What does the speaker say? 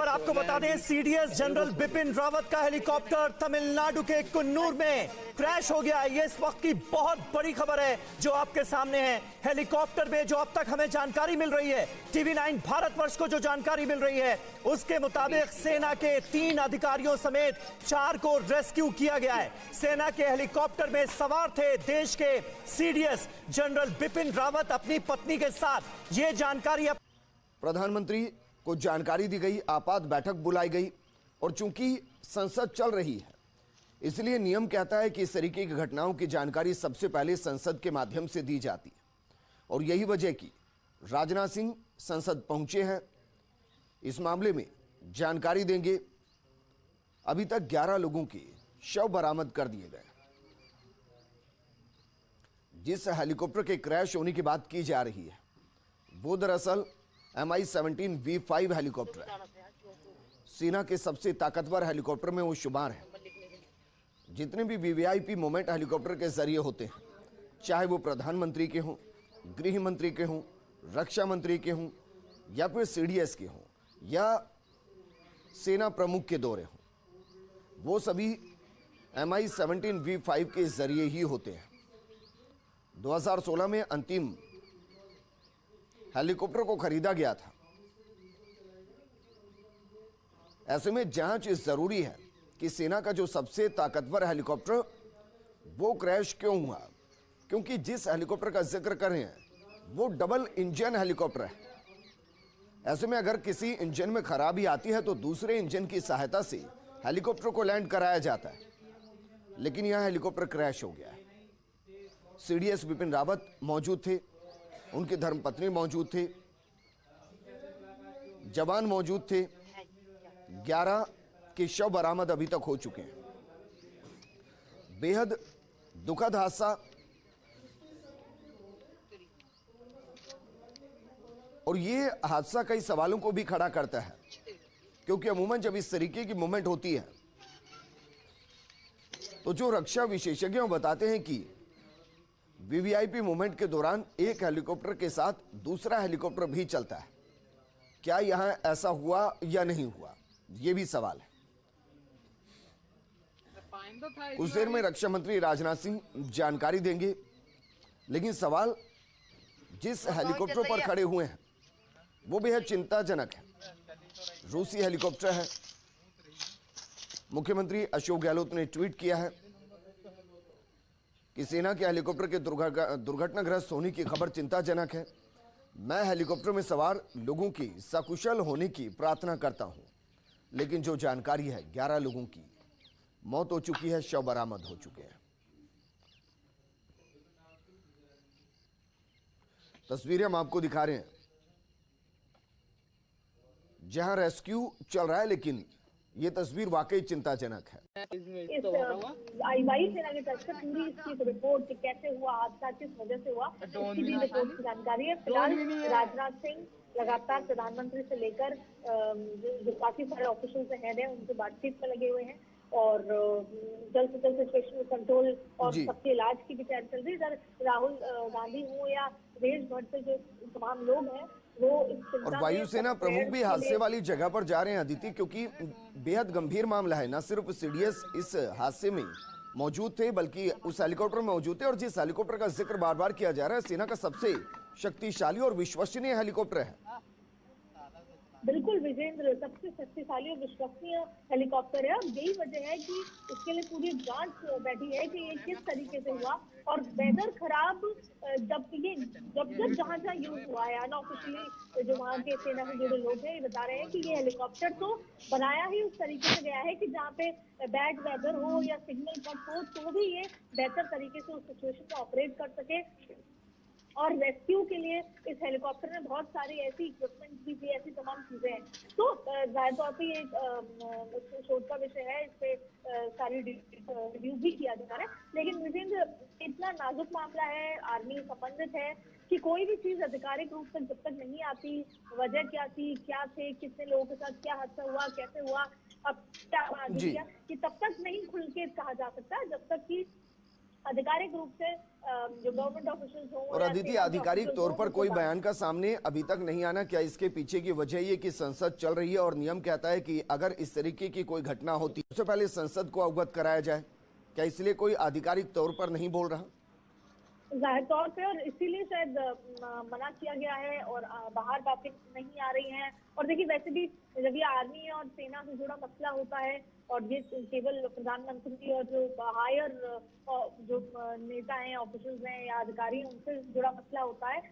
खबर आपको बता दें, सीडीएस जनरल बिपिन रावत का हेलीकॉप्टर तमिलनाडु के कुन्नूर में क्रैश हो गया। ये इस वक्त की बहुत बड़ी खबर है जो आपके सामने है। हेलीकॉप्टर में जो अब तक हमें जानकारी मिल रही है, टीवी9 भारतवर्ष को जो जानकारी मिल रही है उसके मुताबिक सेना के 3 अधिकारियों समेत 4 को रेस्क्यू किया गया है। सेना के हेलीकॉप्टर में सवार थे देश के सीडीएस जनरल बिपिन रावत अपनी पत्नी के साथ। ये जानकारी प्रधानमंत्री को जानकारी दी गई, आपात बैठक बुलाई गई और चूंकि संसद चल रही है इसलिए नियम कहता है कि इस तरीके की घटनाओं की जानकारी सबसे पहले संसद के माध्यम से दी जाती है और यही वजह की राजनाथ सिंह संसद पहुंचे हैं, इस मामले में जानकारी देंगे। अभी तक 11 लोगों के शव बरामद कर दिए गए। जिस हेलीकॉप्टर के क्रैश होने की बात की जा रही है वो दरअसल MI-17 V5 हेलीकॉप्टर है। सेना के सबसे ताकतवर हेलीकॉप्टर में वो शुमार है। जितने भी वीवीआईपी मोमेंट हेलीकॉप्टर के जरिए होते हैं, चाहे वो प्रधानमंत्री के हों, गृह मंत्री के हों, रक्षा मंत्री के हों या फिर सीडीएस के हों या सेना प्रमुख के दौरे हों, वो सभी MI-17 V5 के जरिए ही होते हैं। 2016 में अंतिम हेलीकॉप्टर को खरीदा गया था। ऐसे में जांच जरूरी है कि सेना का जो सबसे ताकतवर हेलीकॉप्टर वो क्रैश क्यों हुआ, क्योंकि जिस हेलीकॉप्टर का जिक्र कर रहे हैं वो डबल इंजन हेलीकॉप्टर है। ऐसे में अगर किसी इंजन में खराबी आती है तो दूसरे इंजन की सहायता से हेलीकॉप्टर को लैंड कराया जाता है, लेकिन यह हेलीकॉप्टर क्रैश हो गया है। सीडीएस बिपिन रावत मौजूद थे, उनकी धर्मपत्नी मौजूद थे, जवान मौजूद थे। 11 के शव बरामद अभी तक हो चुके हैं। बेहद दुखद हादसा और ये हादसा कई सवालों को भी खड़ा करता है, क्योंकि अमूमन जब इस तरीके की मूवमेंट होती है तो जो रक्षा विशेषज्ञ बताते हैं कि वीवीआईपी मूवमेंट के दौरान एक हेलीकॉप्टर के साथ दूसरा हेलीकॉप्टर भी चलता है। क्या यहां ऐसा हुआ या नहीं हुआ, यह भी सवाल है। कुछ देर में रक्षा मंत्री राजनाथ सिंह जानकारी देंगे, लेकिन सवाल जिस हेलीकॉप्टर पर खड़े हुए हैं वो बेहद चिंताजनक है। रूसी हेलीकॉप्टर है। मुख्यमंत्री अशोक गहलोत ने ट्वीट किया है कि सेना के हेलीकॉप्टर के दुर्घटनाग्रस्त होने की खबर चिंताजनक है। मैं हेलीकॉप्टर में सवार लोगों की सकुशल होने की प्रार्थना करता हूं, लेकिन जो जानकारी है 11 लोगों की मौत हो चुकी है, शव बरामद हो चुके हैं। तस्वीरें हम आपको दिखा रहे हैं जहां रेस्क्यू चल रहा है, लेकिन ये तस्वीर वाकई चिंताजनक है। इस वायु सेना की तरफ से पूरी इसकी रिपोर्ट कैसे हुआ हादसा, किस वजह से हुआ, इसकी भी रिपोर्ट की जानकारी है। फिलहाल राजनाथ सिंह लगातार प्रधानमंत्री से लेकर जो काफी सारे ऑफिशियल हेड हैं उनसे बातचीत में लगे हुए हैं और जल्द से जल्द सिचुएशन कंट्रोल और सबके इलाज की भी तैयारी चल रही है। इधर राहुल गांधी हो या देश भर से जो तमाम लोग हैं वो और वायुसेना प्रमुख भी हादसे वाली जगह पर जा रहे हैं अदिति, क्योंकि बेहद गंभीर मामला है। न सिर्फ सीडीएस इस हादसे में मौजूद थे बल्कि उस हेलीकॉप्टर में मौजूद थे, और जिस हेलीकॉप्टर का जिक्र बार बार किया जा रहा है सेना का सबसे शक्तिशाली और विश्वसनीय हेलीकॉप्टर है। बिल्कुल विजेंद्र, सबसे शक्तिशाली और विश्वसनीय हेलीकॉप्टर है। और यही वजह है कि इसके लिए पूरी जांच बैठी है कि ये किस तरीके से हुआ और वेदर खराब जब जहां जहां यूज हुआ है। अनऑफिशियली जो वहाँ के सेना से जुड़े लोग हैं ये बता रहे हैं कि ये हेलीकॉप्टर तो बनाया ही उस तरीके से गया है कि जहाँ पे बैड वेदर हो या सिग्नल कट हो तो भी ये बेहतर तरीके से उस सिचुएशन को ऑपरेट कर सके। और रेस्क्यू के लिए इस हेलीकॉप्टर में बहुत सारी ऐसी इक्विपमेंट भी थी, ऐसी तमाम चीजें हैं। तो जाहिर तौर पर ये शोध का विषय है, इस पे सारी रिव्यू भी किया जा रहा है। लेकिन विजेंद्र, इतना नाजुक मामला है, आर्मी संबंधित है कि कोई भी चीज आधिकारिक रूप से जब तक नहीं आती, वजह क्या थी, क्या थे, कितने लोगों के साथ क्या हादसा हुआ, कैसे हुआ, अब क्या किया, कि तब तक नहीं खुल के कहा जा सकता जब तक कि आधिकारिक रूप से जो गवर्नमेंट ऑफिशियल्स हो और अदिति, आधिकारिक तौर पर कोई बयान का सामने अभी तक नहीं आना, क्या इसके पीछे की वजह ये कि संसद चल रही है और नियम कहता है कि अगर इस तरीके की कोई घटना होती है सबसे पहले संसद को अवगत कराया जाए, क्या इसलिए कोई आधिकारिक तौर पर नहीं बोल रहा? जाहिर तौर पे, और इसीलिए शायद मना किया गया है और बाहर बातें नहीं आ रही हैं। और देखिए, वैसे भी जब ये आर्मी और सेना से जुड़ा मसला होता है और ये केवल प्रधानमंत्री और जो हायर जो नेता हैं, ऑफिसर्स हैं या अधिकारी हैं, उनसे जुड़ा मसला होता है,